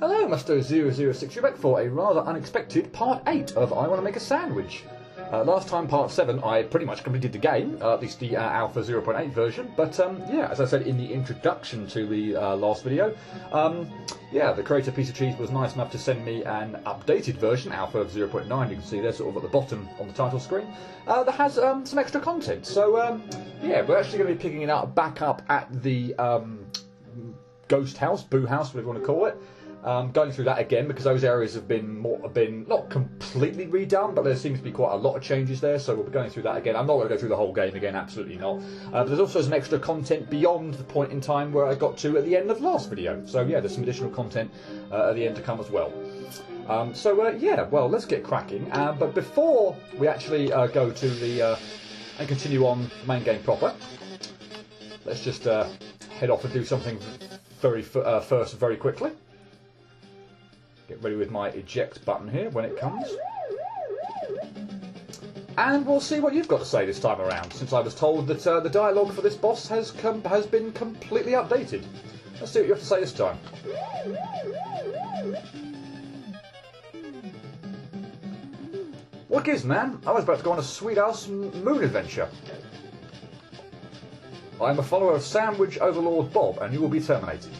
Hello, Mr. 006. You're back for a rather unexpected part 8 of I Want to Make a Sandwich. Last time, part 7, I pretty much completed the game, at least the Alpha 0.8 version, but yeah, as I said in the introduction to the last video, yeah, the creator Piece of Cheese was nice enough to send me an updated version, Alpha 0.9, you can see there sort of at the bottom on the title screen, that has some extra content. So, yeah, we're actually going to be picking it up back up at the ghost house, boo house, whatever you want to call it. Going through that again because those areas have been not completely redone, but there seems to be quite a lot of changes there, so we'll be going through that again. I'm not going to go through the whole game again, absolutely not. But there's also some extra content beyond the point in time where I got to at the end of the last video. So yeah, there's some additional content at the end to come as well. Yeah, well, let's get cracking. But before we actually go to the and continue on main game proper, let's just head off and do something first very quickly. Get ready with my eject button here when it comes. And we'll see what you've got to say this time around, since I was told that the dialogue for this boss has been completely updated. Let's see what you have to say this time. What gives, man? I was about to go on a sweet-ass moon adventure. I'm a follower of Sandwich Overlord Bob, and you will be terminated.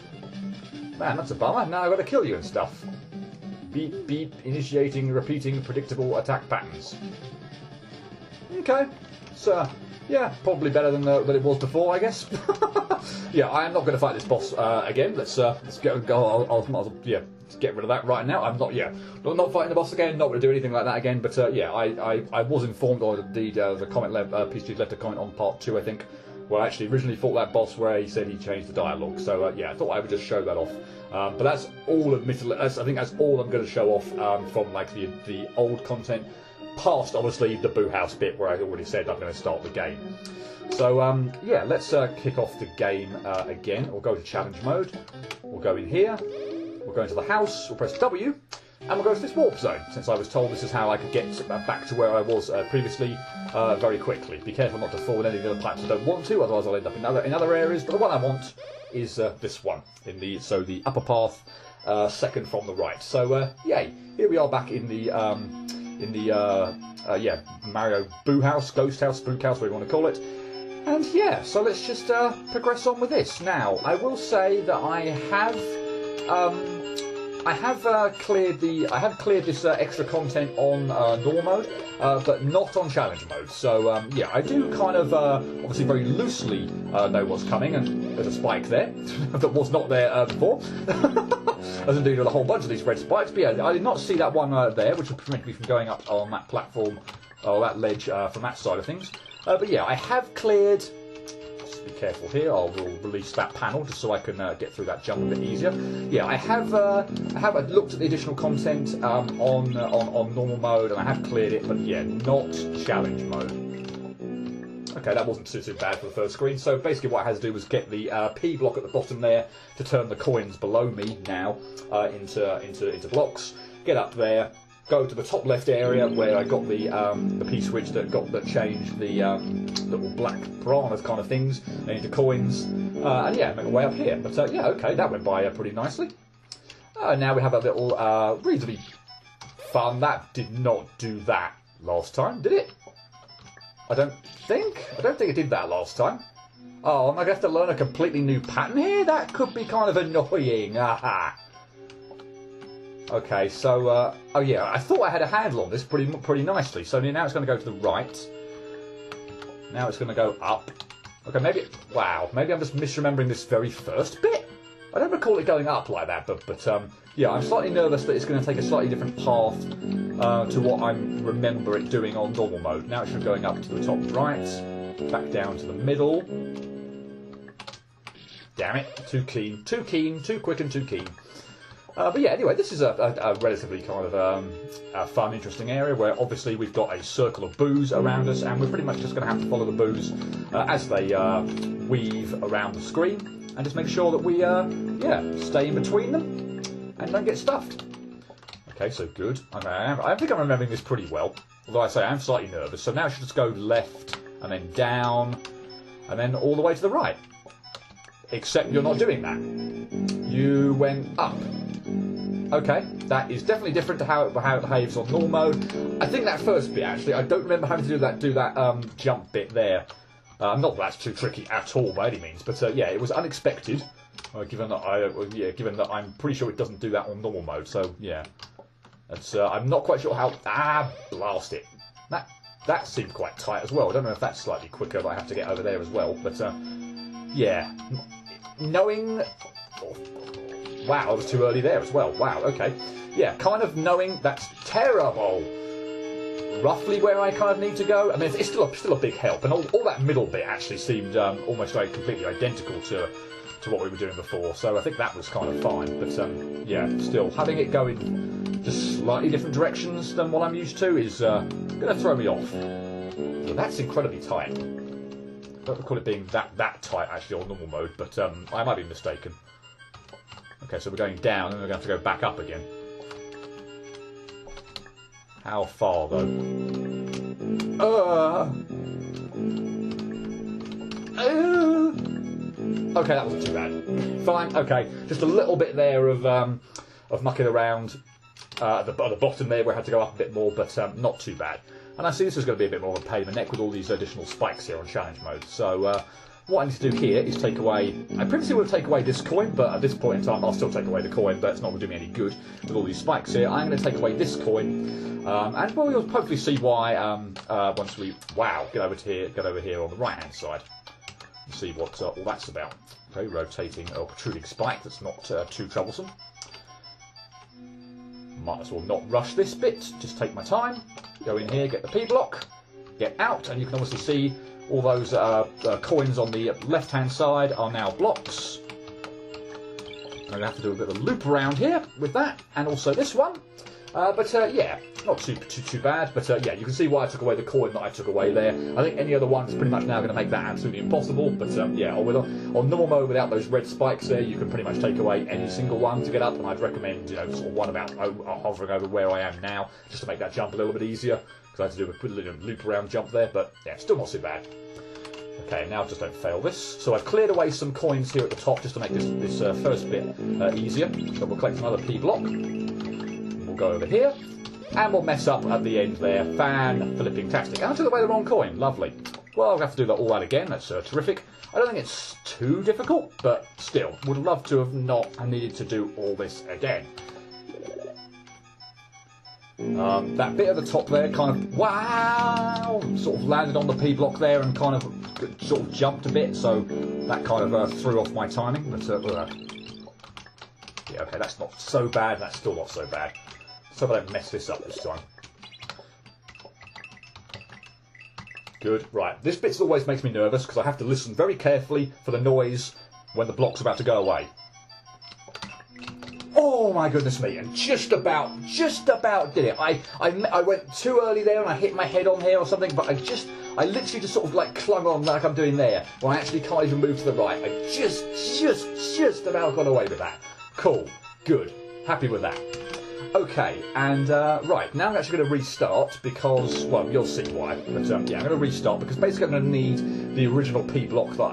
Man, that's a bummer. Now I've got to kill you and stuff. Beep, beep, initiating, repeating, predictable attack patterns. Okay. So, yeah, probably better than it was before, I guess. Yeah, I am not going to fight this boss again. Let's go. I'll get rid of that right now. I'm not fighting the boss again. Not going to do anything like that again. But yeah, I was informed, or indeed the comment Piece left a comment on part 2, I think. Well, I actually originally fought that boss where he said he changed the dialogue. So yeah, I thought I would just show that off. But that's all, admittedly, I think that's all I'm going to show off from like the old content, past obviously the Boo House bit where I already said I'm going to start the game. So yeah, let's kick off the game again. We'll go to challenge mode. We'll go in here. We'll go into the house. We'll press W. And we'll go to this warp zone, since I was told this is how I could get back to where I was previously very quickly. Be careful not to fall in any of the other planets I don't want to, otherwise I'll end up in other areas. But the one I want is this one, the upper path, second from the right. So yay! Here we are back in the Mario Boo House, Ghost House, Spook House, whatever you want to call it. And yeah, so let's just progress on with this. Now, I will say that I have cleared this extra content on normal mode, but not on challenge mode. So yeah, I do kind of obviously very loosely know what's coming, and there's a spike there that was not there before. As indeed with a whole bunch of these red spikes. But yeah, I did not see that one there, which would prevent me from going up on that platform or that ledge from that side of things. But yeah, I have cleared. Be careful here. I will release that panel just so I can get through that jump a bit easier. Yeah, I have looked at the additional content on normal mode, and I have cleared it, but yeah, not challenge mode. Okay, that wasn't too bad for the first screen. So basically, what I had to do was get the P block at the bottom there to turn the coins below me now into blocks. Get up there. Go to the top left area where I got the P switch that changed the little black piranhas kind of things into coins, and yeah, make my way up here. But yeah, okay, that went by pretty nicely. Now we have a little reasonably fun. That did not do that last time, did it? I don't think it did that last time. Oh, I'm gonna have to learn a completely new pattern here. That could be kind of annoying. Aha. Okay, so, oh yeah, I thought I had a handle on this pretty nicely. So now it's going to go to the right. Now it's going to go up. Okay, maybe I'm just misremembering this very first bit. I don't recall it going up like that, but yeah, I'm slightly nervous that it's going to take a slightly different path to what I remember it doing on normal mode. Now it's going up to the top right, back down to the middle. Damn it, too quick and too keen. But yeah, anyway, this is a relatively kind of fun, interesting area where obviously we've got a circle of boos around us, and we're pretty much just going to have to follow the boos as they weave around the screen, and just make sure that we stay in between them and don't get stuffed. Okay, so good. I think I'm remembering this pretty well, although I say I'm slightly nervous. So now I should just go left and then down and then all the way to the right. Except you're not doing that. You went up. Okay, that is definitely different to how it behaves on normal mode. I think that first bit, actually, I don't remember having to do that jump bit there. Not that that's too tricky at all by any means, but yeah, it was unexpected. Given that I'm pretty sure it doesn't do that on normal mode, so yeah, that's I'm not quite sure how. Blast it! That seemed quite tight as well. I don't know if that's slightly quicker, but I have to get over there as well. But yeah, knowing. Wow, I was too early there as well. Wow, okay. Yeah, kind of knowing that's terrible. Roughly where I kind of need to go. I mean, it's still a big help, and all that middle bit actually seemed almost like completely identical to what we were doing before. So I think that was kind of fine. But yeah, still having it go in just slightly different directions than what I'm used to is going to throw me off. So that's incredibly tight. I don't recall it being that tight actually on normal mode, but I might be mistaken. Okay, so we're going down, and we're going to have to go back up again. How far, though? Okay, that wasn't too bad. Fine, okay. Just a little bit there of mucking around at the bottom there where I had to go up a bit more, but not too bad. And I see this is going to be a bit more of a pain in the neck with all these additional spikes here on challenge mode. So what I need to do here is take away... I previously would take away this coin, but at this point in time I'll still take away the coin, but it's not going to do me any good with all these spikes here. I'm going to take away this coin, and well, you'll hopefully see why once we... Wow, get over here on the right-hand side. And see what all that's about. Okay, rotating or protruding spike, that's not too troublesome. Might as well not rush this bit, just take my time. Go in here, get the P block, get out, and you can obviously see all those coins on the left-hand side are now blocks. I'm going to have to do a bit of a loop around here with that, and also this one. But yeah, not too bad. But yeah, you can see why I took away the coin that I took away there. I think any other one is pretty much now going to make that absolutely impossible. But yeah, on normal mode without those red spikes there, you can pretty much take away any single one to get up. And I'd recommend, sort of one about hovering over where I am now, just to make that jump a little bit easier. Because I had to do a little loop around jump there. But yeah, still not too bad. Okay, now just don't fail this. So I've cleared away some coins here at the top just to make this first bit easier. So we'll collect another P block. We'll go over here. And we'll mess up at the end there. Fan-flipping-tastic. And I took away the wrong coin. Lovely. Well, I'll have to do that all that again. That's terrific. I don't think it's too difficult, but still, would love to have not needed to do all this again. That bit at the top there kind of, wow, sort of landed on the P block there and kind of sort of jumped a bit, so that kind of threw off my timing. But yeah, okay, that's not so bad. That's still not so bad. So I don't mess this up this time. Good. Right, this bit always makes me nervous because I have to listen very carefully for the noise when the block's about to go away. Oh my goodness me! And just about did it. I went too early there and I hit my head on here or something, but I literally just sort of like clung on like I'm doing there. When I actually can't even move to the right. I just about got away with that. Cool. Good. Happy with that. Okay, and right, now I'm actually going to restart because, well, you'll see why. But yeah, I'm going to restart because basically I'm going to need the original P block that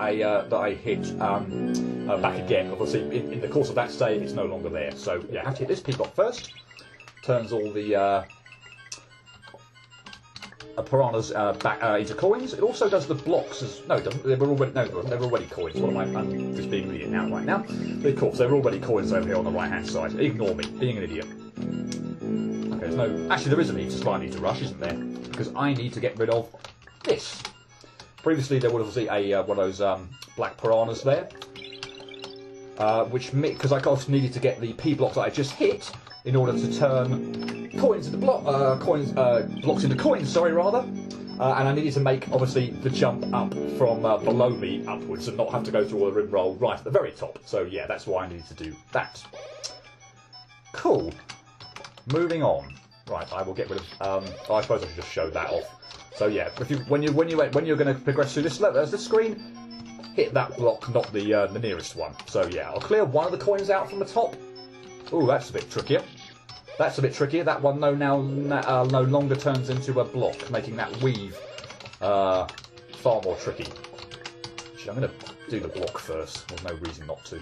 I hit back again. Obviously, in the course of that save, it's no longer there. So yeah, I have to hit this P block first. Turns all the piranhas back into coins. It also does the blocks as no, it doesn't. They were already coins. What am I? I'm just being an idiot now, right now. But of course, they were already coins over here on the right-hand side. Ignore me, being an idiot. Okay, there's no. Actually, there is a need to slightly need to rush, isn't there? Because I need to get rid of this. Previously, there was obviously a one of those black piranhas there, which because I also needed to get the P blocks that I just hit in order to turn coins into blocks into coins. Sorry, rather. And I needed to make obviously the jump up from below me upwards and not have to go through all the rigmarole right at the very top. So yeah, that's why I needed to do that. Cool. Moving on. Right, I will get rid of. I suppose I should just show that off. So yeah, when you're going to progress through this screen, hit that block, not the nearest one. So yeah, I'll clear one of the coins out from the top. Oh, that's a bit trickier. That's a bit trickier. That one no longer turns into a block, making that weave far more tricky. Actually, I'm going to do the block first. There's no reason not to.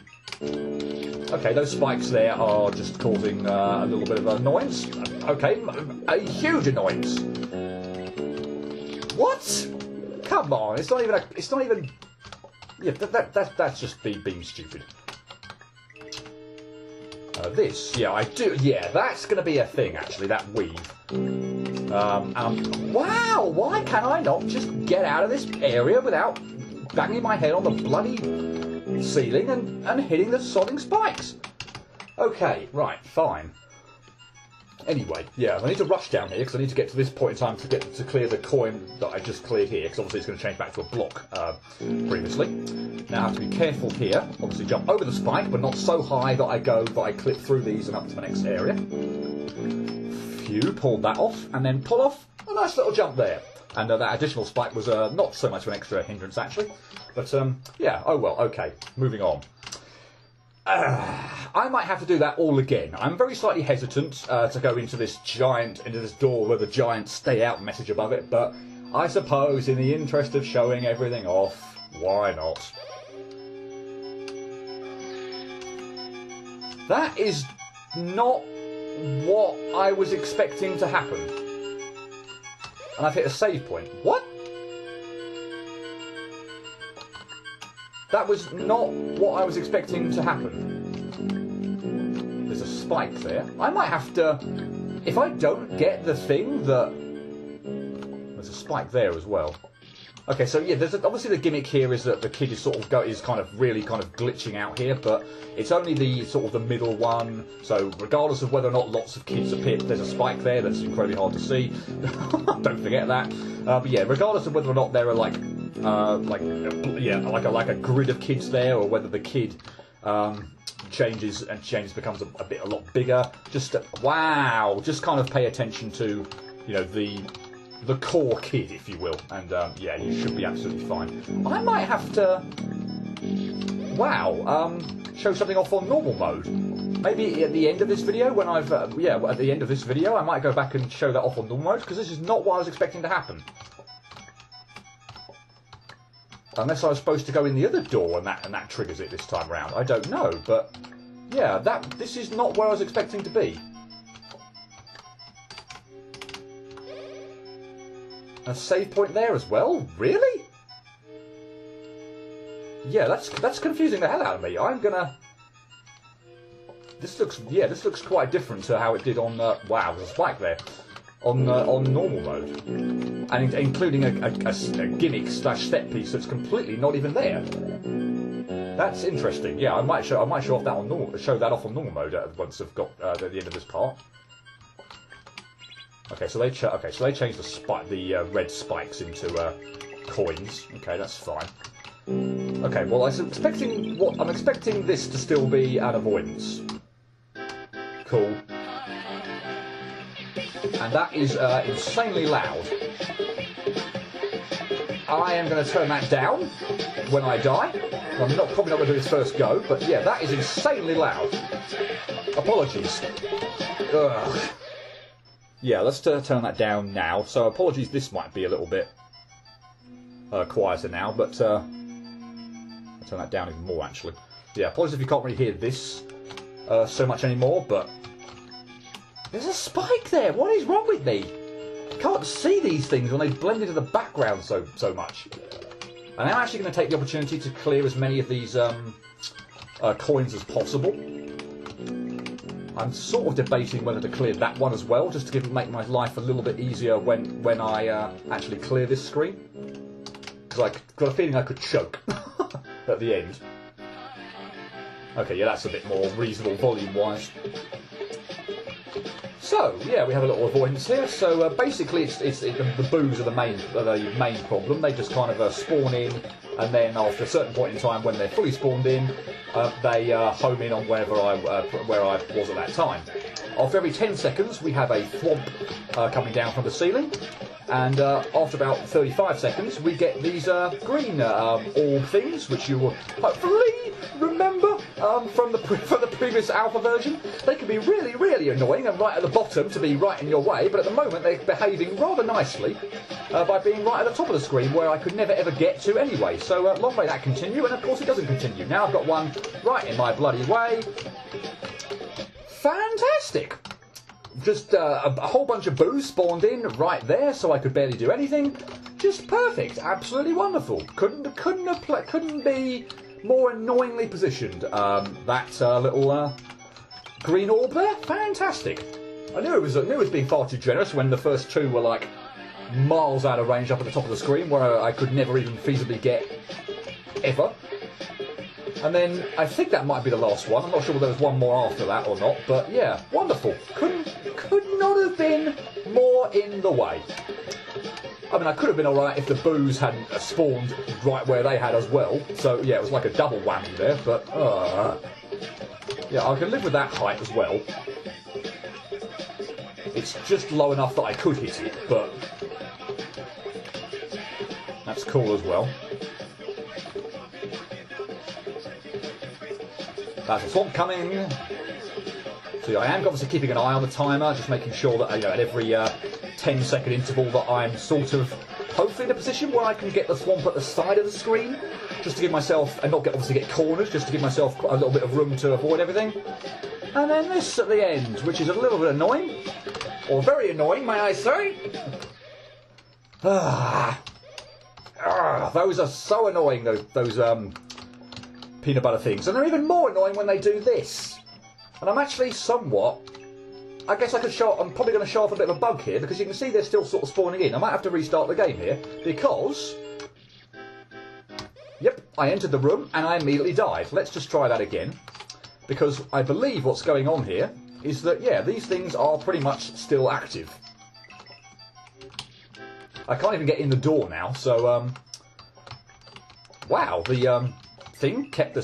Okay, those spikes there are just causing a little bit of annoyance. Okay, a huge annoyance. What? Come on, it's not even. It's not even. Yeah, that's just being stupid. This, yeah, I do. Yeah, that's going to be a thing actually. That weave. Wow, why can I not just get out of this area without banging my head on the bloody ceiling and hitting the sodding spikes? Okay, right, fine. Anyway, yeah, I need to rush down here because I need to get to this point in time to clear the coin that I just cleared here, because obviously it's going to change back to a block previously. Now I have to be careful here. Obviously jump over the spike, but not so high that I clip through these and up to the next area. Phew, pulled that off, and then pull off a nice little jump there. And that additional spike was not so much of an extra hindrance actually, but yeah, oh well, okay, moving on. I might have to do that all again. I'm very slightly hesitant to go into this door with a giant stay out message above it, but I suppose in the interest of showing everything off, why not? That is not what I was expecting to happen. And I've hit a save point. What? That was not what I was expecting to happen. There's a spike there. I might have to... If I don't get the thing that... There's a spike there as well. Okay, so yeah, there's obviously the gimmick here is that the kid is really glitching out here, but it's only the sort of the middle one. So regardless of whether or not lots of kids appear, there's a spike there that's incredibly hard to see. Don't forget that. But yeah, regardless of whether or not there are like a grid of kids there, or whether the kid changes becomes a lot bigger. Just wow, just kind of pay attention to, you know, the core kid, if you will, and yeah, you should be absolutely fine. I might have to, show something off on normal mode. Maybe at the end of this video, when I've, at the end of this video, I might go back and show that off on normal mode, because this is not what I was expecting to happen. Unless I was supposed to go in the other door and that triggers it this time round. I don't know, but yeah, this is not where I was expecting to be. A save point there as well? Really? Yeah, that's confusing the hell out of me. I'm gonna... This looks quite different to how it did on... wow, there's a spike there. On normal mode. And including a gimmick / set piece that's completely not even there. That's interesting. Yeah, I might show off that on normal, show that off on normal mode once I've got at the end of this part. Okay, so they changed the red spikes into coins. Okay, that's fine. Okay, well I'm expecting this to still be an avoidance. Cool. And that is insanely loud. I am going to turn that down when I die. I'm probably not going to do this first go, but yeah, that is insanely loud. Apologies. Ugh. Yeah, let's turn that down now. So apologies, this might be a little bit quieter now, but I'll turn that down even more actually. Yeah, apologies if you can't really hear this so much anymore, but there's a spike there. What is wrong with me? I can't see these things when they blend into the background so much. And I'm actually going to take the opportunity to clear as many of these coins as possible. I'm sort of debating whether to clear that one as well, just to make my life a little bit easier when I actually clear this screen. Because I've got a feeling I could choke at the end. Okay, yeah, that's a bit more reasonable volume-wise. So, yeah, we have a little avoidance here. So, basically, the boos are the main problem. They just kind of spawn in, and then after a certain point in time, when they're fully spawned in, they home in on where I was at that time. After every 10 seconds, we have a thwomp coming down from the ceiling, and after about 35 seconds, we get these green orb things, which you will hopefully remember from the previous alpha version. They can be really, really annoying and right at the bottom to be right in your way, but at the moment they're behaving rather nicely by being right at the top of the screen where I could never ever get to anyway. So long may that continue, and of course it doesn't continue. Now I've got one right in my bloody way. Fantastic! Just a whole bunch of boos spawned in right there, so I could barely do anything. Just perfect, absolutely wonderful. Couldn't be more annoyingly positioned. That little green orb there, fantastic. I knew it was being far too generous when the first two were like miles out of range up at the top of the screen, where I could never even feasibly get ever. And then I think that might be the last one. I'm not sure whether there was one more after that or not, but yeah, wonderful. Could not have been more in the way. I mean, I could have been alright if the boos hadn't spawned right where they had as well. So yeah, it was like a double whammy there, but yeah, I can live with that height as well. It's just low enough that I could hit it, but that's cool as well. That's a swamp coming. So I am obviously keeping an eye on the timer, just making sure that at every 10-second interval that I'm sort of hopefully in a position where I can get the swamp at the side of the screen, just to give myself, and not obviously get cornered, just to give myself a little bit of room to avoid everything. And then this at the end, which is a little bit annoying, or very annoying, may I say. Those are so annoying, those peanut butter things, and they're even more annoying when they do this. And I'm actually somewhat, I guess I'm probably going to show off a bit of a bug here, because you can see they're still sort of spawning in. I might have to restart the game here, because, yep, I entered the room and I immediately died. Let's just try that again, because I believe what's going on here is that, yeah, these things are pretty much still active. I can't even get in the door now, so, wow, the, thing kept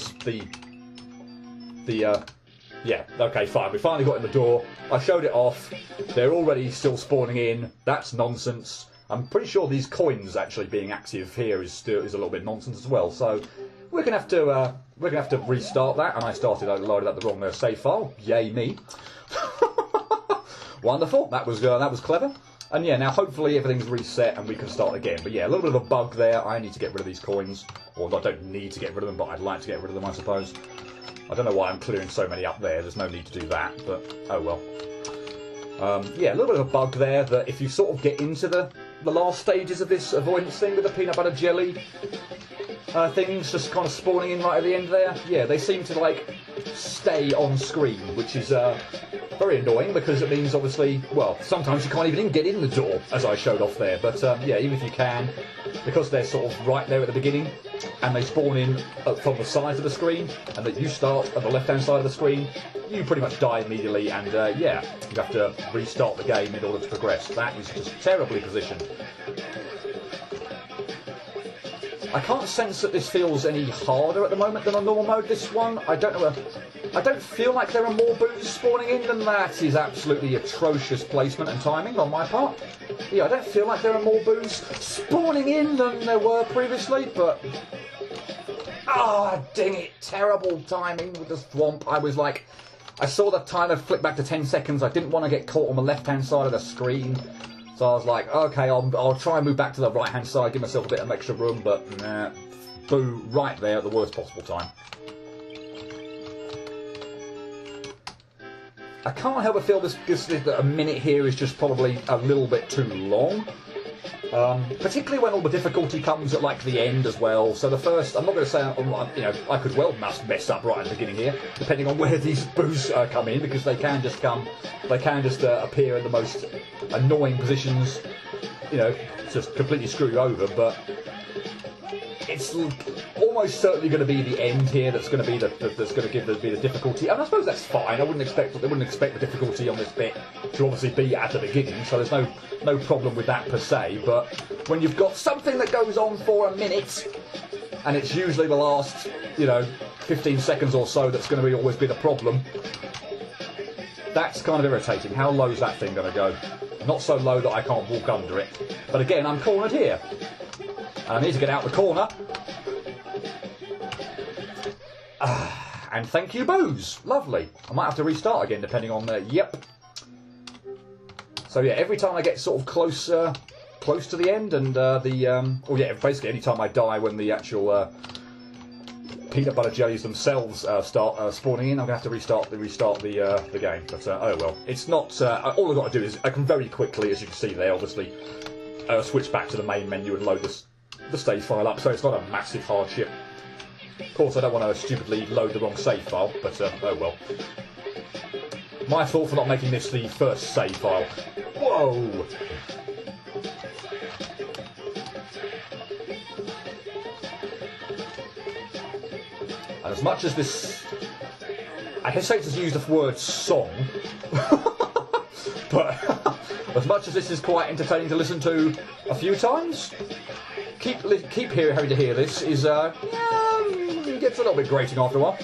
yeah, okay, fine. We finally got in the door. I showed it off. They're already still spawning in. That's nonsense. I'm pretty sure these coins actually being active here is a little bit nonsense as well. So we're gonna have to restart that. And I loaded up the wrong save file. Yay me! Wonderful. That was clever. And yeah, now hopefully everything's reset and we can start again. But yeah, a little bit of a bug there. I need to get rid of these coins. Or I don't need to get rid of them, but I'd like to get rid of them, I suppose. I don't know why I'm clearing so many up there. There's no need to do that, but oh well. Yeah, a little bit of a bug there that if you sort of get into the last stages of this avoidance thing with the peanut butter jelly things just kind of spawning in right at the end there, yeah, they seem to like stay on screen, which is very annoying because it means obviously, well, sometimes you can't even get in the door, as I showed off there, but yeah, even if you can, because they're sort of right there at the beginning and they spawn in from the sides of the screen and that you start at the left hand side of the screen, you pretty much die immediately, and yeah, you have to restart the game in order to progress. That is just terribly positioned. I can't sense that this feels any harder at the moment than on normal mode, this one. I don't know. I don't feel like there are more boos spawning in than that. Is absolutely atrocious placement and timing on my part. Yeah, I don't feel like there are more boos spawning in than there were previously, but... ah, dang it. Terrible timing with the swamp. I was like... I saw the timer flip back to 10 seconds. I didn't want to get caught on the left-hand side of the screen. So I was like, okay, I'll try and move back to the right-hand side, give myself a bit of extra room, but nah, boo, right there at the worst possible time. I can't help but feel that a minute here is just probably a little bit too long. Particularly when all the difficulty comes at like the end as well. So the first, I'm not going to say, you know, I could well mess up right at the beginning here, depending on where these boos come in, because they can just appear in the most annoying positions, you know, just completely screw you over. But it's almost certainly going to be the end here that's going to be the difficulty, and I suppose that's fine. They wouldn't expect the difficulty on this bit to obviously be at the beginning, so there's no problem with that per se. But when you've got something that goes on for a minute, and it's usually the last, you know, 15 seconds or so that's going to always be the problem, that's kind of irritating. How low is that thing going to go? Not so low that I can't walk under it. But again, I'm cornered here. And I need to get out the corner. And thank you, Booze. Lovely. I might have to restart again, depending on the... Yep. So yeah, every time I get sort of close to the end, and oh yeah, basically any time I die when the actual peanut butter jellies themselves start spawning in, I'm gonna have to restart the game. But oh well, it's not. All I've got to do is I can very quickly, as you can see there, obviously, switch back to the main menu and load the save file up. So it's not a massive hardship. Of course, I don't want to stupidly load the wrong save file, but oh well. My fault for not making this the first save file. Whoa! And as much as this... I hesitate to use the word song, but as much as this is quite entertaining to listen to a few times, keep having to hear this is, yeah, it gets a little bit grating after a while.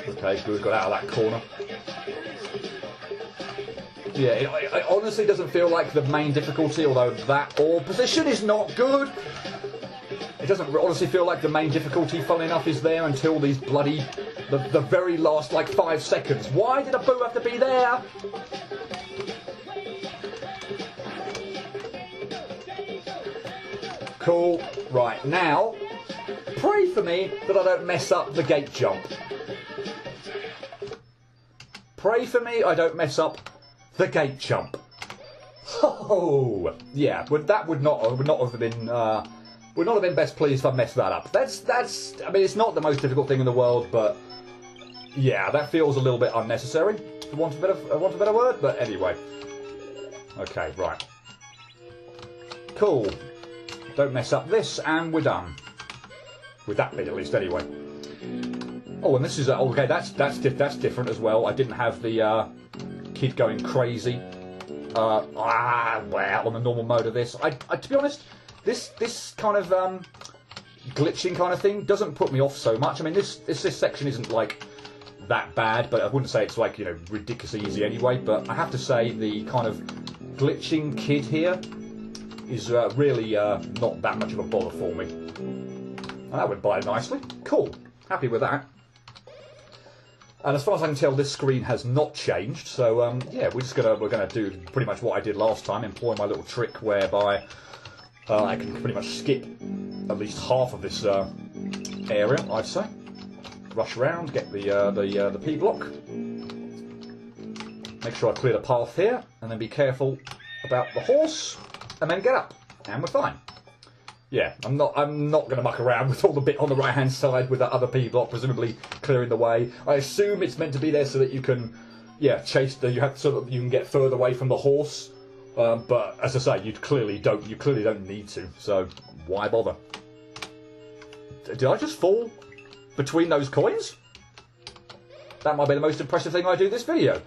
Okay, good, got out of that corner. Yeah, it honestly doesn't feel like the main difficulty, although that orb position is not good. It doesn't honestly feel like the main difficulty, funnily enough, is there until these bloody... the very last, like, 5 seconds. Why did a boo have to be there? Cool. Right, now, pray for me that I don't mess up the gate jump. Pray for me I don't mess up the gate jump. Oh, yeah, but that would not have been best pleased if I messed that up. That's. I mean, it's not the most difficult thing in the world, but yeah, that feels a little bit unnecessary. For want of a better word, but anyway. Okay, right. Cool. Don't mess up this, and we're done. With that bit, at least, anyway. Oh, and this is okay. That's different as well. I didn't have the kid going crazy. Well, on the normal mode of this, I to be honest, this kind of glitching kind of thing doesn't put me off so much. I mean, this section isn't like that bad, but I wouldn't say it's like, you know, ridiculously easy anyway. But I have to say the kind of glitching kid here is really not that much of a bother for me. And that went by nicely. Cool. Happy with that. And as far as I can tell, this screen has not changed. So yeah, we're gonna do pretty much what I did last time. Employ my little trick whereby I can pretty much skip at least half of this area, I'd say. Rush around, get the P block. Make sure I clear the path here, and then be careful about the horse, and then get up, and we're fine. Yeah, I'm not going to muck around with all the bit on the right-hand side with that other P block, presumably clearing the way. I assume it's meant to be there so that you can, yeah, chase. You can get further away from the horse. But as I say, you clearly don't need to. So why bother? Did I just fall between those coins? That might be the most impressive thing I do this video.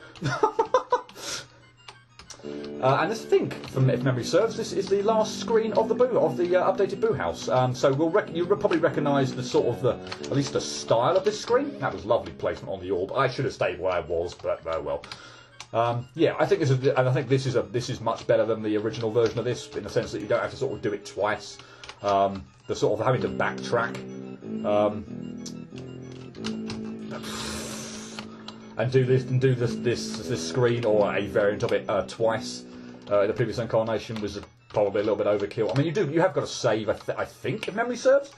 And this, I think, if memory serves, this is the last screen of the updated Boo House. So you'll probably recognise the sort of at least the style of this screen. That was lovely placement on the orb. I should have stayed where I was, but oh well. Yeah, I think this is much better than the original version of this, in the sense that you don't have to sort of do it twice. The sort of having to backtrack and do this screen or a variant of it twice. The previous incarnation was probably a little bit overkill. I mean, you have got to save, I think, if memory serves.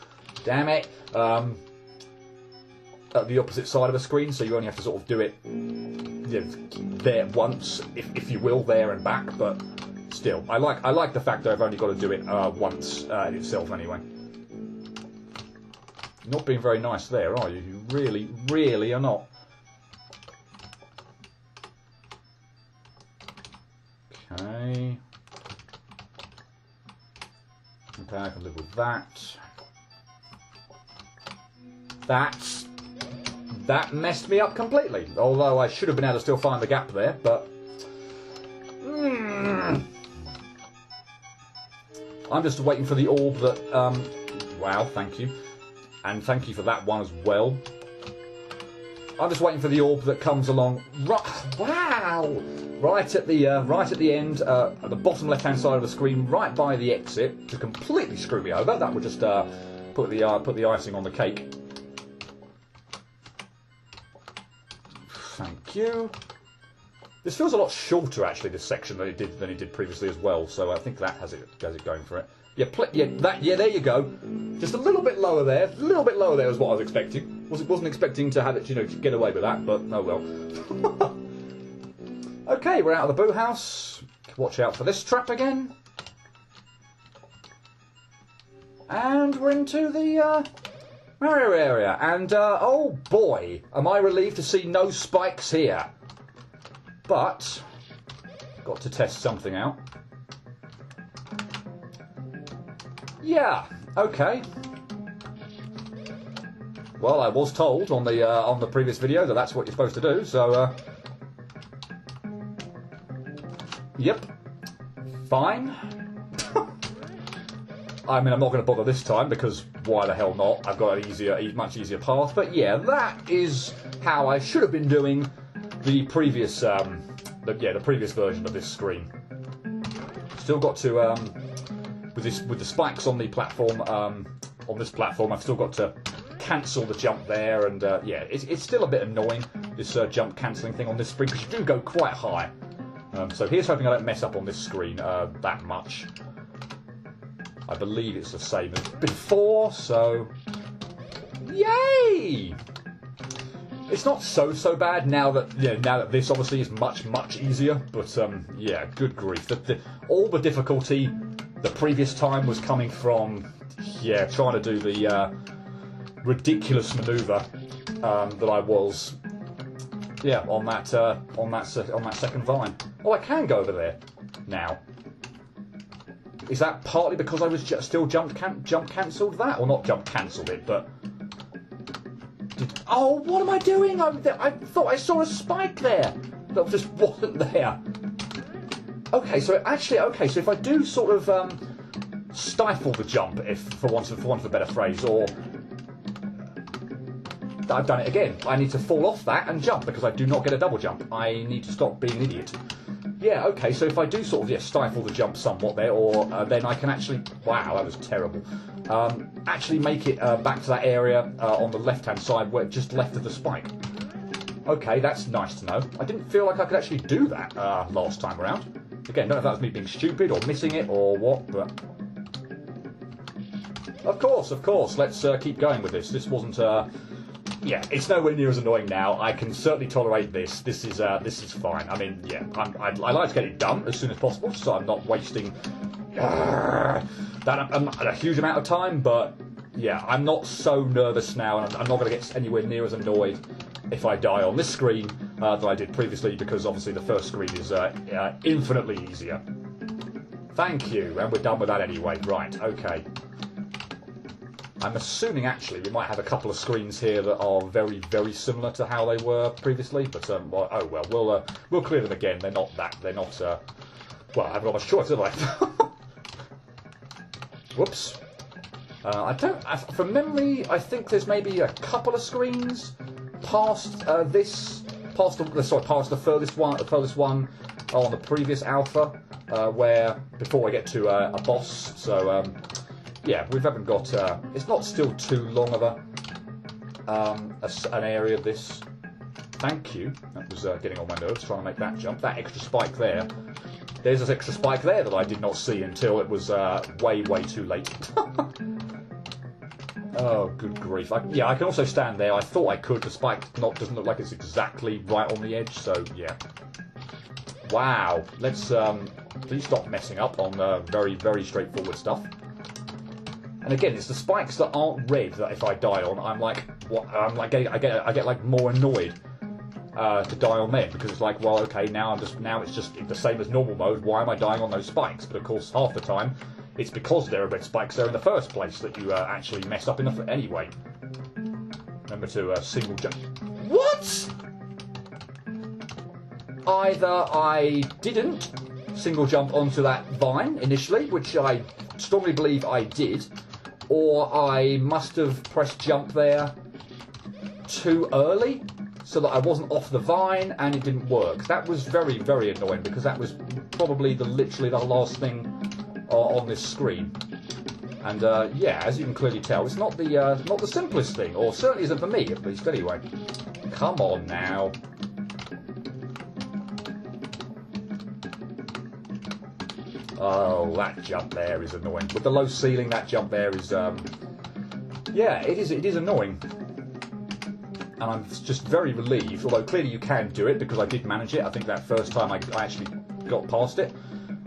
Damn it. At the opposite side of the screen, so you only have to sort of do it, you know, there once, if you will, there and back. But still, I like the fact that I've only got to do it once in itself anyway. You're not being very nice there, are you? You really, really are not. Okay. Okay, I can live with that. That messed me up completely. Although I should have been able to still find the gap there, but I'm just waiting for the orb that. Wow, thank you, and thank you for that one as well. I'm just waiting for the orb that comes along. Wow! Right at the end, at the bottom left-hand side of the screen, right by the exit, to completely screw me over. That would just put put the icing on the cake. Thank you. This feels a lot shorter actually, this section, than it did previously as well. So I think that has it going for it. Yeah, there you go. Just a little bit lower there. A little bit lower there was what I was expecting. Wasn't expecting to have it, to get away with that, but oh well. Okay, we're out of the boo house. Watch out for this trap again. And we're into the Mario area. And oh boy, am I relieved to see no spikes here. But got to test something out. Yeah, okay. Well, I was told on the previous video that that's what you're supposed to do, so yep, fine. I mean, I'm not going to bother this time because why the hell not? I've got a much easier path. But yeah, that is how I should have been doing the previous the previous version of this screen. Still got to with the spikes on the platform, on this platform, I've still got to cancel the jump there, and yeah, it's still a bit annoying, this jump cancelling thing on this screen, because you do go quite high. So here's hoping I don't mess up on this screen that much. I believe it's the same as before, so yay! It's not so bad now that this obviously is much easier, but yeah, good grief. All the difficulty the previous time was coming from, yeah, trying to do the ridiculous manoeuvre that I was, yeah, on that second vine. Oh, I can go over there now. Is that partly because I was still jump cancelled that, or not jump cancelled it, but? Oh, what am I doing? I thought I saw a spike there that just wasn't there. Okay, so so if I do sort of stifle the jump, if for want of a better phrase, or I've done it again. I need to fall off that and jump because I do not get a double jump. I need to stop being an idiot. Yeah, okay, so if I do sort of stifle the jump somewhat there, or then I can actually... Wow, that was terrible. Actually make it back to that area on the left-hand side, where just left of the spike. Okay, that's nice to know. I didn't feel like I could actually do that last time around. Again, don't know if that was me being stupid or missing it or what, but... Of course, let's keep going with this. This wasn't... Yeah, it's nowhere near as annoying now. I can certainly tolerate this. This is fine. I mean, yeah, I like to get it done as soon as possible, so I'm not wasting a huge amount of time. But yeah, I'm not so nervous now, and I'm not going to get anywhere near as annoyed if I die on this screen that I did previously, because obviously the first screen is infinitely easier. Thank you, and we're done with that anyway. Right, okay. I'm assuming actually we might have a couple of screens here that are very similar to how they were previously, but well, oh well, we'll clear them again. They're not well, I haven't got much choice, have I? Whoops. From memory, I think there's maybe a couple of screens past past the furthest one on the previous alpha, where before I get to a boss. So. Yeah, we haven't got. It's not still too long of an area of this. Thank you. That was getting on my nerves trying to make that jump. That extra spike there. There's this extra spike there that I did not see until it was way too late. Oh, good grief! Yeah, I can also stand there. I thought I could. The spike doesn't look like it's exactly right on the edge. So yeah. Wow. Let's please stop messing up on very straightforward stuff. And again, it's the spikes that aren't red that if I die on, I'm like, what? I get like more annoyed to die on them, because it's like, well, okay, now it's just the same as normal mode. Why am I dying on those spikes? But of course, half the time, it's because there are red spikes there in the first place that you actually mess up anyway. Remember to single jump. What? Either I didn't single jump onto that vine initially, which I strongly believe I did, or I must have pressed jump there too early so that I wasn't off the vine and it didn't work. That was very annoying, because that was probably literally the last thing on this screen. And yeah, as you can clearly tell, it's not the simplest thing, or certainly isn't for me, at least. Anyway, come on now. Oh, that jump there is annoying. With the low ceiling, that jump there is, yeah, it is annoying. And I'm just very relieved, although clearly you can do it, because I did manage it. I think that first time I actually got past it,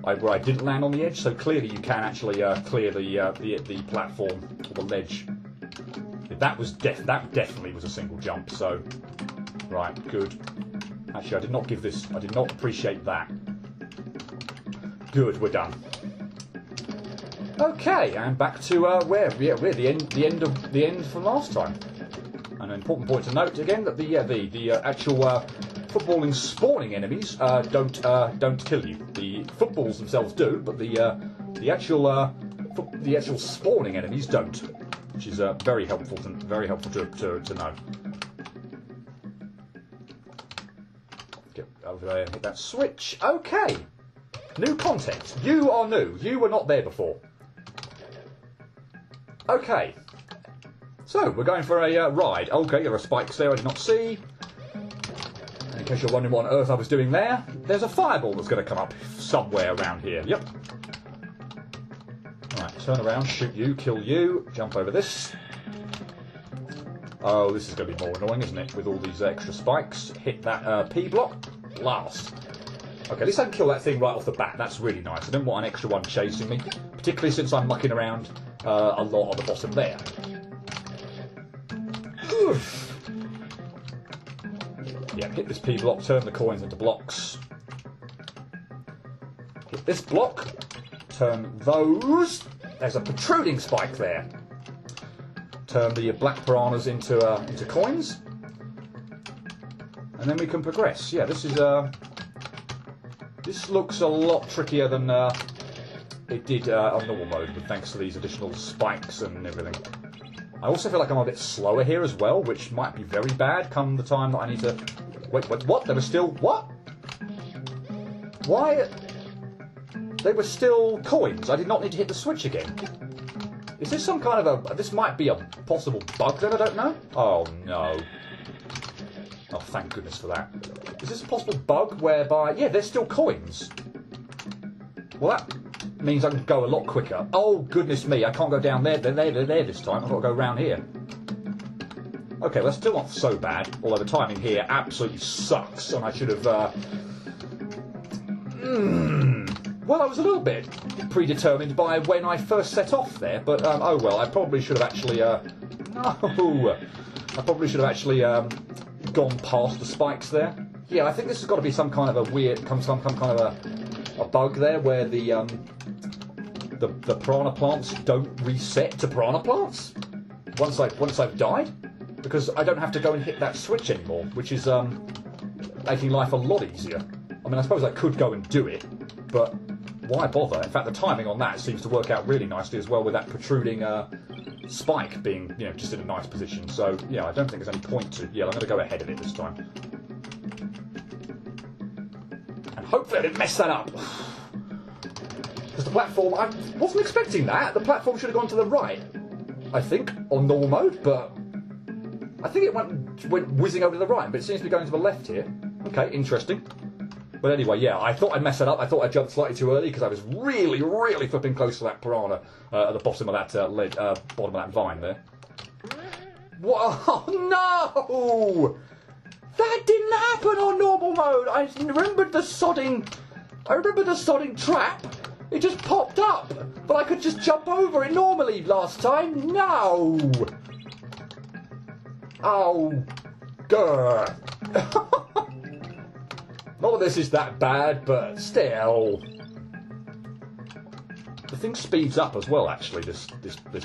where I didn't land on the edge, so clearly you can actually clear the platform, or the ledge. That definitely was a single jump, so... Right, good. Actually, I did not appreciate that. Good, we're done. Okay, and back to where we're the end from last time. And an important point to note again that the actual footballing spawning enemies don't kill you. The footballs themselves do, but the actual spawning enemies don't, which is very helpful to know. Get over there and hit that switch. Okay. New content. You are new. You were not there before. Okay. So, we're going for a ride. Okay, there are spikes there I did not see. In case you're wondering what on earth I was doing there, there's a fireball that's going to come up somewhere around here. Yep. Right, turn around, shoot you, kill you, jump over this. Oh, this is going to be more annoying, isn't it? With all these extra spikes. Hit that P block. Blast. Okay, at least I can kill that thing right off the bat. That's really nice. I don't want an extra one chasing me, particularly since I'm mucking around a lot on the bottom there. Yeah, hit this P block, turn the coins into blocks. Hit this block, turn those. There's a protruding spike there. Turn the black piranhas into coins, and then we can progress. Yeah, this is this looks a lot trickier than it did on normal mode, but thanks to these additional spikes and everything. I also feel like I'm a bit slower here as well, which might be very bad come the time that I need to... Wait, what? There were still... What? Why? They were still coins. I did not need to hit the switch again. Is this some kind of a... This might be a possible bug then, I don't know? Oh, no. Oh, thank goodness for that. Is this a possible bug whereby... Yeah, they're still coins. Well, that means I can go a lot quicker. Oh, goodness me, I can't go down there. They're there this time. I've got to go round here. Okay, well, that's still not so bad, although the timing here absolutely sucks, and I should have... Well, I was a little bit predetermined by when I first set off there, but, oh well, I probably should have actually... No! I probably should have actually gone past the spikes there. Yeah, I think this has got to be some kind of a weird... Some kind of a bug there where the piranha plants don't reset to piranha plants once I've died, because I don't have to go and hit that switch anymore, which is making life a lot easier. I mean, I suppose I could go and do it, but why bother? In fact, the timing on that seems to work out really nicely as well, with that protruding spike being, you know, just in a nice position. So yeah, I don't think there's any point to... Yeah, I'm going to go ahead of it this time. Hopefully I didn't mess that up. Because the platform, I wasn't expecting that. The platform should have gone to the right, I think, on normal mode, but I think it went whizzing over to the right, but it seems to be going to the left here. Okay, interesting. But anyway, yeah, I thought I'd mess it up. I thought I jumped slightly too early because I was really, really flipping close to that piranha at the bottom of that bottom of that vine there. What? Oh, no! That didn't happen on normal mode. I remembered the sodding trap. It just popped up, but I could just jump over it normally last time. No. Oh, grr. Not that this is that bad, but still. The thing speeds up as well. Actually, this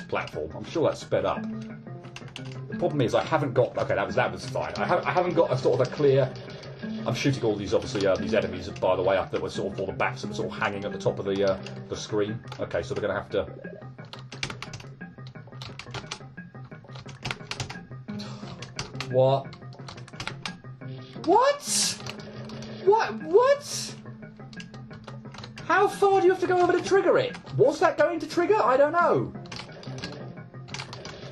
platform. I'm sure that's sped up. The problem is I haven't got... Okay, that was fine. I haven't got a sort of a clear... I'm shooting all these, obviously, these enemies, by the way, that were sort of all the bats that were sort of hanging at the top of the screen. Okay, so we're going to have to... What? What? What? How far do you have to go over to trigger it? Was that going to trigger? I don't know.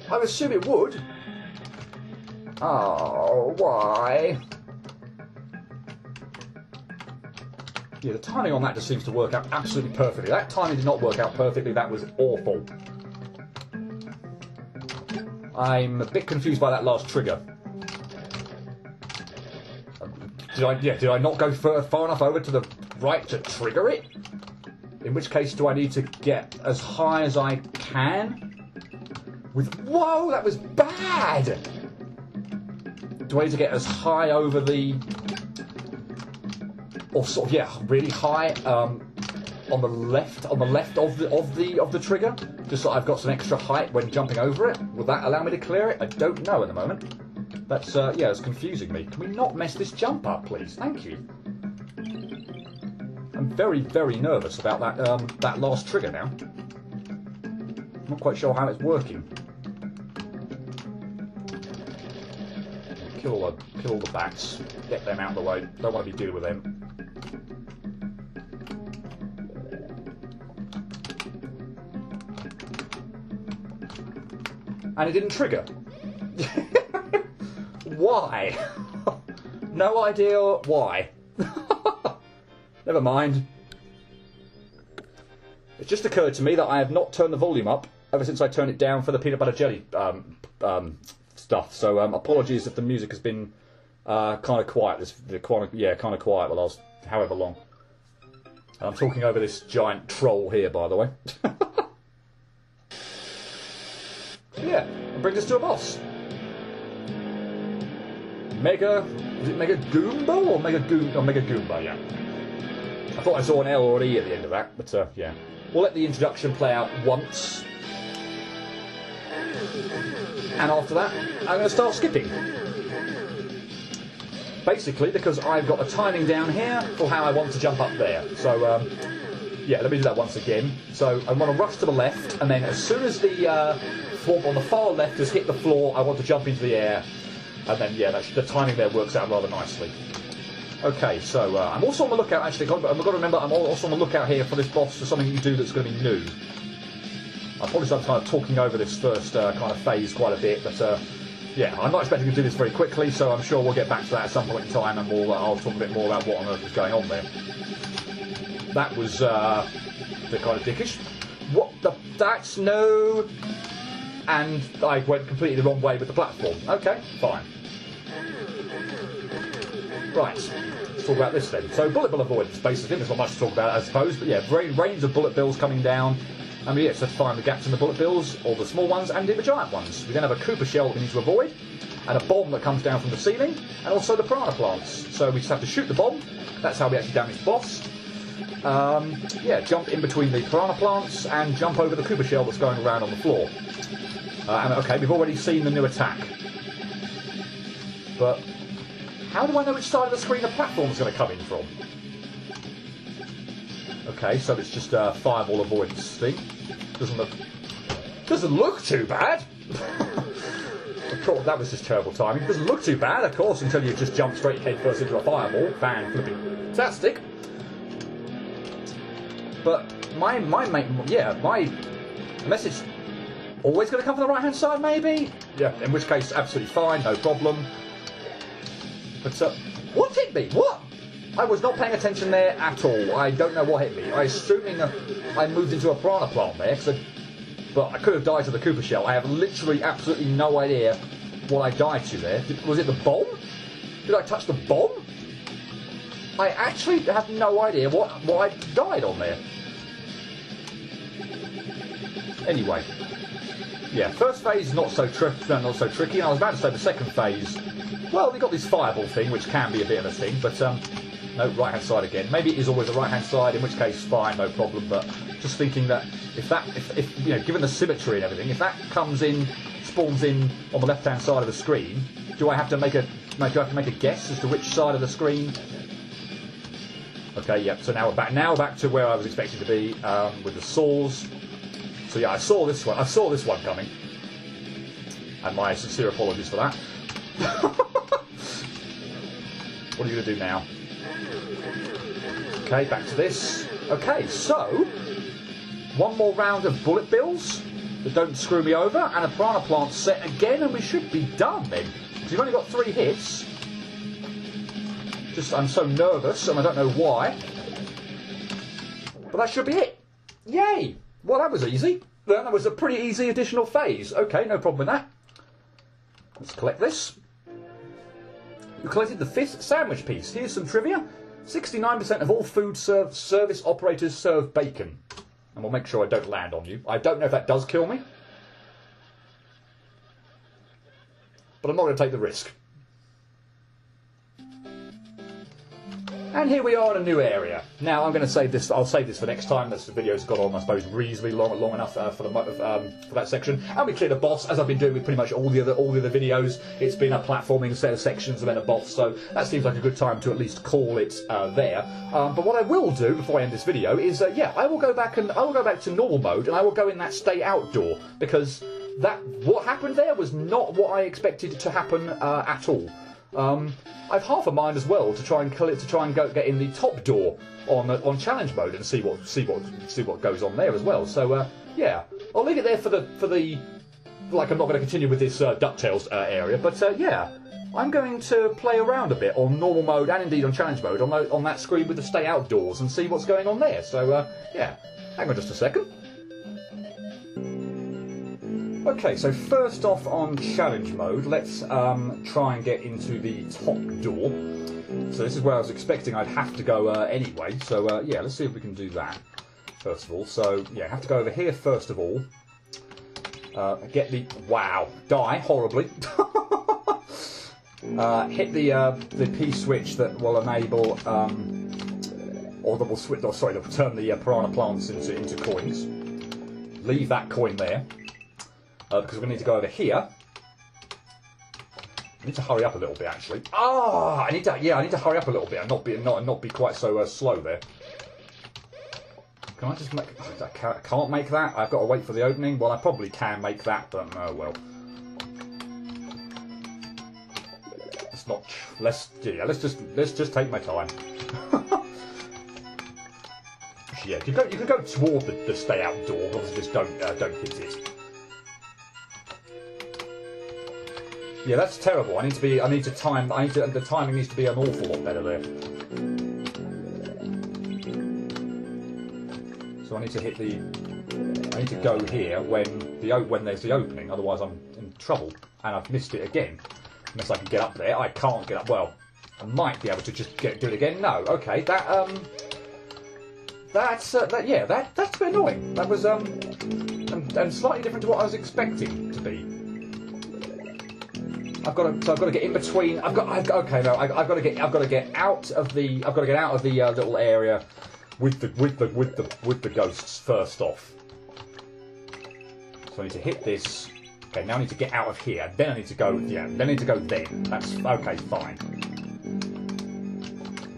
I would assume it would. Oh, why? Yeah, the timing on that just seems to work out absolutely perfectly. That timing did not work out perfectly. That was awful. I'm a bit confused by that last trigger. Did I not go far enough over to the right to trigger it? In which case, do I need to get as high as I can? Whoa, that was bad! Do I need to get as high over the... Or sort of, yeah, really high on the left of the trigger? Just so I've got some extra height when jumping over it? Will that allow me to clear it? I don't know at the moment. That's, yeah, it's confusing me. Can we not mess this jump up, please? Thank you. I'm very, very nervous about that last trigger now. I'm not quite sure how it's working. Kill all the bats. Get them out of the way. Don't want to be dealing with them. And it didn't trigger. Why? No idea why. Never mind. It just occurred to me that I have not turned the volume up ever since I turned it down for the peanut butter jelly stuff. So apologies if the music has been kind of quiet. Kind of quiet the last however long. I'm talking over this giant troll here, by the way. Yeah, and brings us to a boss. Is it Mega Goomba or Mega Goomba? Yeah. I thought I saw an L or an E at the end of that, but yeah. We'll let the introduction play out once. And after that, I'm going to start skipping. Basically, because I've got the timing down here for how I want to jump up there. So, yeah, let me do that once again. So, I want to rush to the left, and then as soon as the thwomp on the far left has hit the floor, I want to jump into the air. And then, yeah, the timing there works out rather nicely. Okay, so I'm also on the lookout, actually, I've got to remember, I'm also on the lookout here for this boss, for something you do that's going to be new. I'll probably start kind of talking over this first kind of phase quite a bit, but yeah, I'm not expecting to do this very quickly, so I'm sure we'll get back to that at some point in time, and I'll talk a bit more about what on earth is going on there. That was a bit kind of dickish. That's no... And I went completely the wrong way with the platform. Okay, fine. Right, let's talk about this then. So, bullet bill avoidance, basically. There's not much to talk about, I suppose, but yeah, rains of bullet bills coming down. And yeah, so to find the gaps in the bullet bills, all the small ones and the giant ones. We then have a Koopa shell that we need to avoid, and a bomb that comes down from the ceiling, and also the piranha plants. So we just have to shoot the bomb. That's how we actually damage the boss. Yeah, jump in between the piranha plants and jump over the Koopa shell that's going around on the floor. And okay, we've already seen the new attack. But how do I know which side of the screen the platform's going to come in from? Okay, so it's just a fireball avoidance thing. Doesn't look too bad. Of course, that was just terrible timing. It doesn't look too bad, of course, until you just jump straight head first into a fireball. Fantastic. But my message always going to come from the right hand side, maybe. Yeah, in which case, absolutely fine, no problem. But what hit me? What? I was not paying attention there at all. I don't know what hit me. I assuming I moved into a piranha plant there, but I could have died to the Koopa shell. I have literally absolutely no idea what I died to there. Was it the bomb? Did I touch the bomb? I actually have no idea what I died on there. Anyway, yeah, first phase not so tricky. I was about to say the second phase. Well, we got this fireball thing, which can be a bit of a thing, but no, right hand side again. Maybe it is always the right hand side, in which case fine, no problem. But just thinking that if you know, given the symmetry and everything, if that spawns in on the left hand side of the screen, do I have to make a guess as to which side of the screen? Okay, yep. So now we're back to where I was expecting to be with the saws. So yeah, I saw this one coming, and my sincere apologies for that. What are you going to do now? Okay, back to this. Okay, so one more round of bullet bills, don't screw me over, and a piranha plant set again, and we should be done then. Because we've only got 3 hits. I'm so nervous, and I don't know why. But that should be it. Yay! Well, that was easy. That was a pretty easy additional phase. Okay, no problem with that. Let's collect this. You collected the 5th sandwich piece. Here's some trivia. 69% of all food service operators serve bacon. And we'll make sure I don't land on you. I don't know if that does kill me. But I'm not going to take the risk. And here we are in a new area. Now I'm going to save this. I'll save this for next time. This video's got on, I suppose, reasonably long enough for that section. And we cleared a boss, as I've been doing with pretty much all the other videos. It's been a platforming set of sections and then a boss. So that seems like a good time to at least call it there. But what I will do before I end this video is, I will go back to normal mode, and I will go in that stay outdoor, because what happened there was not what I expected to happen at all. I've half a mind as well to try and get in the top door on challenge mode and see what goes on there as well. So yeah, I'll leave it there for the like I'm not going to continue with this DuckTales area, but yeah, I'm going to play around a bit on normal mode and indeed on challenge mode on that screen with the stay outdoors and see what's going on there. So yeah, hang on just a second. Okay, so first off on challenge mode, let's try and get into the top door. So this is where I was expecting I'd have to go anyway, so yeah, let's see if we can do that first of all. So yeah, I have to go over here first of all. Get the... wow, die horribly. Hit the P switch that will enable... or that will switch... oh, sorry, that will turn the piranha plants into coins. Leave that coin there. Because we need to go over here. I need to hurry up a little bit, actually. I need to hurry up a little bit and not be quite so slow there. Can I just make? I can't make that. I've got to wait for the opening. Well, I probably can make that, but oh well. Let's not. Let's just take my time. Yeah, you can go toward the stay outdoor. Obviously, just don't hit it. Yeah, that's terrible. The timing needs to be an awful lot better there. So I need to go here when there's the opening, otherwise I'm in trouble. And I've missed it again. Unless I can get up there. I can't get up. Well, I might be able to just do it again. No, okay, that's a bit annoying. That was and slightly different to what I was expecting to be. I've got to get in between. I've got to get out of the little area with the ghosts first off. So I need to hit this. Okay, now I need to get out of here. Then I need to go. Yeah, then I need to go. Then that's okay. Fine. I'm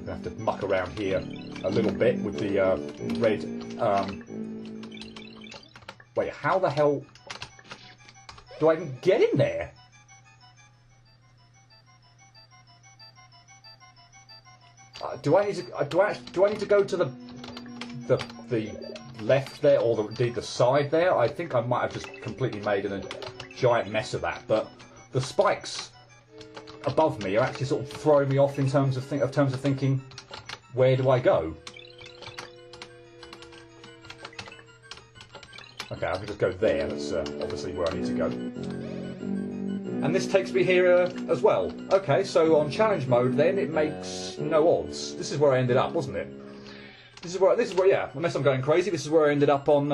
gonna have to muck around here a little bit with the red. Wait, how the hell do I even get in there? Do I need to go to the left there or the side there? I think I might have just completely made a giant mess of that. But the spikes above me are actually sort of throwing me off in terms of thinking, where do I go? Okay, I can just go there. That's obviously where I need to go. And this takes me here as well. Okay, so on challenge mode then it makes no odds. This is where I ended up, wasn't it? This is where yeah. Unless I'm going crazy, this is where I ended up on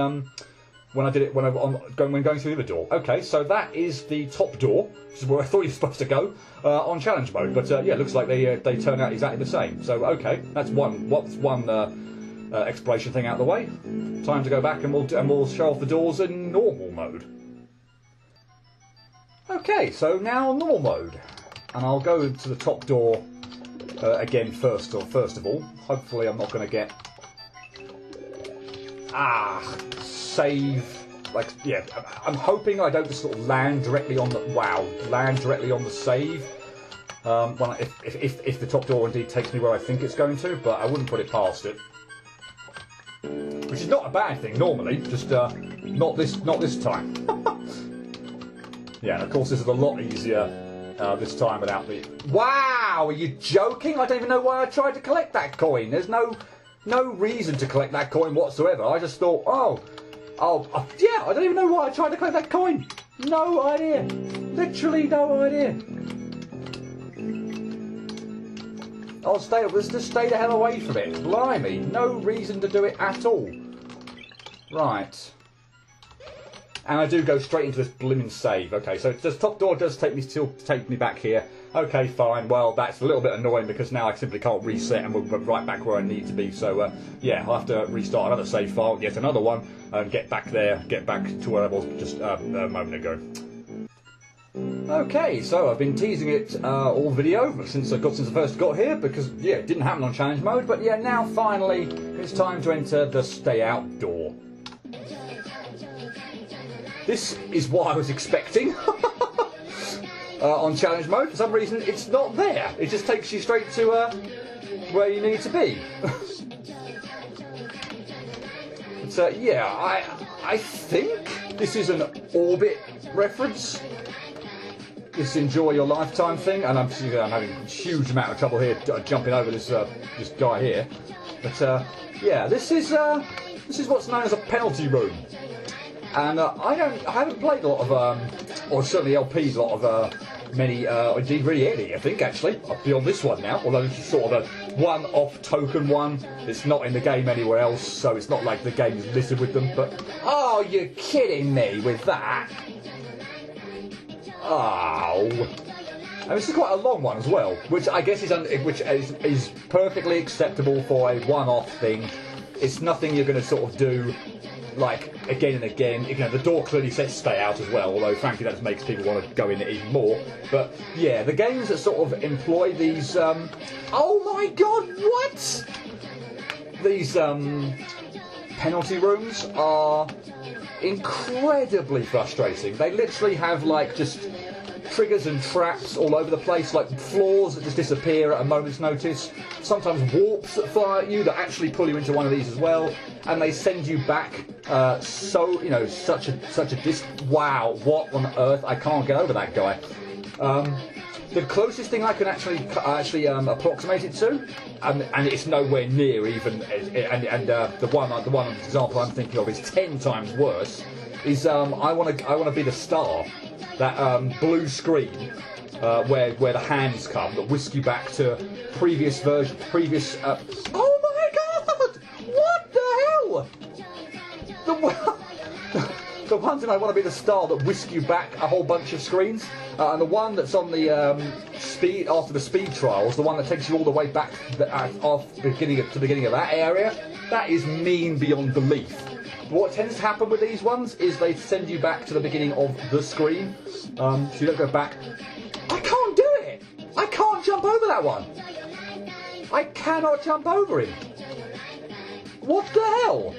when going through the door. Okay, so that is the top door. This is where I thought you were supposed to go on challenge mode. But yeah, it looks like they turn out exactly the same. So okay, that's one exploration thing out of the way. Time to go back and we'll show off the doors in normal mode. Okay, so now normal mode, and I'll go to the top door again first of all. Hopefully, I'm not going to get save. Like, yeah, I'm hoping I don't just sort of land directly on the save. If the top door indeed takes me where I think it's going to, but I wouldn't put it past it. Which is not a bad thing normally, just not this time. Yeah, and of course this is a lot easier this time without the... Wow, are you joking? I don't even know why I tried to collect that coin. There's no reason to collect that coin whatsoever. I just thought, yeah, I don't even know why I tried to collect that coin. No idea. Literally no idea. Let's just stay the hell away from it. Blimey, no reason to do it at all. Right. And I do go straight into this blimmin' save. Okay, so the top door does take me back here. Okay, fine. Well, that's a little bit annoying because now I simply can't reset and we're right back where I need to be. So, yeah, I'll have to restart another save file, yet another one, and get back there, get back to where I was just a moment ago. Okay, so I've been teasing it all video since I first got here because, yeah, it didn't happen on challenge mode. But, yeah, now finally it's time to enter the stay out door. This is what I was expecting on challenge mode. For some reason, it's not there. It just takes you straight to where you need to be. But, yeah, I think this is an Orbit reference. This Enjoy Your Lifetime thing, and I'm having a huge amount of trouble here jumping over this guy here. But yeah, this is what's known as a penalty room. And I haven't played a lot of, or certainly LPs, a lot of many, indeed really any, I think actually, beyond this one now. Although this is sort of a one-off token one. It's not in the game anywhere else, so it's not like the game is littered with them. But oh, you're kidding me with that? Oh. And this is quite a long one as well, which I guess is perfectly acceptable for a one-off thing. It's nothing you're going to sort of do like again and again. You know, the door clearly says stay out as well, although frankly that just makes people want to go in it even more. But yeah, the games that sort of employ these oh my god, what? These penalty rooms are incredibly frustrating. They literally have like just triggers and traps all over the place, like floors that just disappear at a moment's notice, sometimes warps that fly at you that actually pull you into one of these as well, and they send you back such a wow, what on earth? I can't get over that guy. The closest thing I can actually approximate it to, and it's nowhere near even, and the one example I'm thinking of is 10 times worse. Is I want to be the star, that blue screen where the hands come that whisk you back to previous version, oh my god! What the hell? The ones that I want to be the star that whisk you back a whole bunch of screens, and the one that's on the after the speed trials, the one that takes you all the way back to the beginning of that area, that is mean beyond belief. What tends to happen with these ones is they send you back to the beginning of the screen, so you don't go back. I can't do it! I can't jump over that one! I cannot jump over him! What the hell?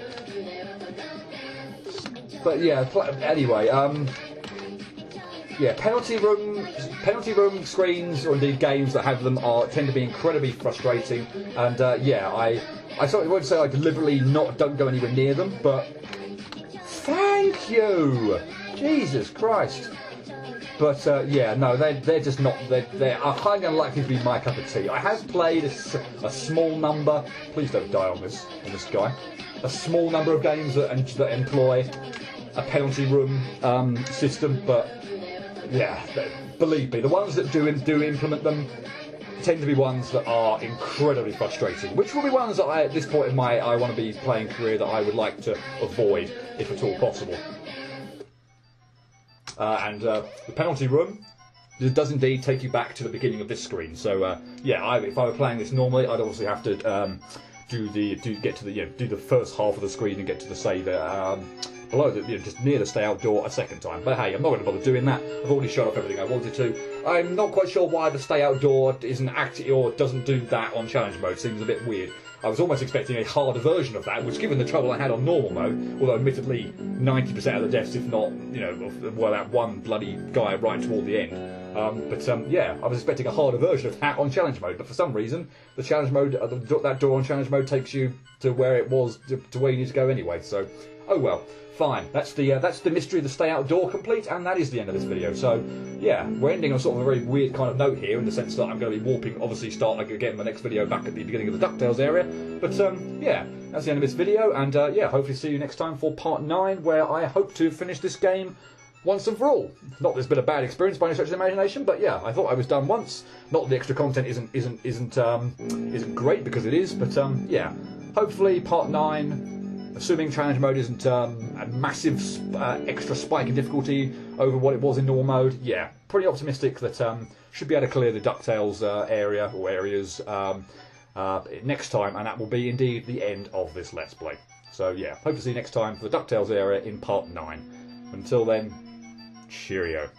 But yeah, anyway, yeah, penalty room screens, or indeed games that have them, tend to be incredibly frustrating, and yeah, I certainly won't say I deliberately don't go anywhere near them, but thank you, Jesus Christ. But yeah, no, they're just not. They are highly unlikely to be my cup of tea. I have played a small number. Please don't die on this guy. A small number of games that employ a penalty room system, but yeah, believe me, the ones that do implement them tend to be ones that are incredibly frustrating, which will be ones that at this point in my I want to be playing career that I would like to avoid if at all possible. And the penalty room does indeed take you back to the beginning of this screen. So yeah, if I were playing this normally, I'd obviously have to do the first half of the screen and get to the save below just near the stay out door a second time. But hey, I'm not going to bother doing that. I've already shut off everything I wanted to. I'm not quite sure why the stay out door isn't active or doesn't do that on challenge mode. Seems a bit weird. I was almost expecting a harder version of that, which, given the trouble I had on normal mode, although admittedly 90% of the deaths, if not, well, that one bloody guy right toward the end, Yeah, I was expecting a harder version of that on challenge mode, but for some reason, the challenge mode, that door on challenge mode takes you to where it was, to where you need to go anyway. So, oh well, fine. That's the mystery of the stay out door complete, and that is the end of this video. So, yeah, we're ending on sort of a very weird kind of note here, in the sense that I'm going to be warping, obviously, start again my next video back at the beginning of the DuckTales area. But yeah, that's the end of this video, and yeah, hopefully see you next time for part 9, where I hope to finish this game once and for all. Not that it's been a bad experience by any stretch of the imagination, but yeah, I thought I was done once. Not that the extra content isn't great, because it is, but yeah, hopefully part 9, assuming challenge mode isn't a massive extra spike in difficulty over what it was in normal mode. Yeah, pretty optimistic that should be able to clear the DuckTales area or areas next time, and that will be indeed the end of this Let's Play. So yeah, hope to see you next time for the DuckTales area in part 9. Until then, cheerio.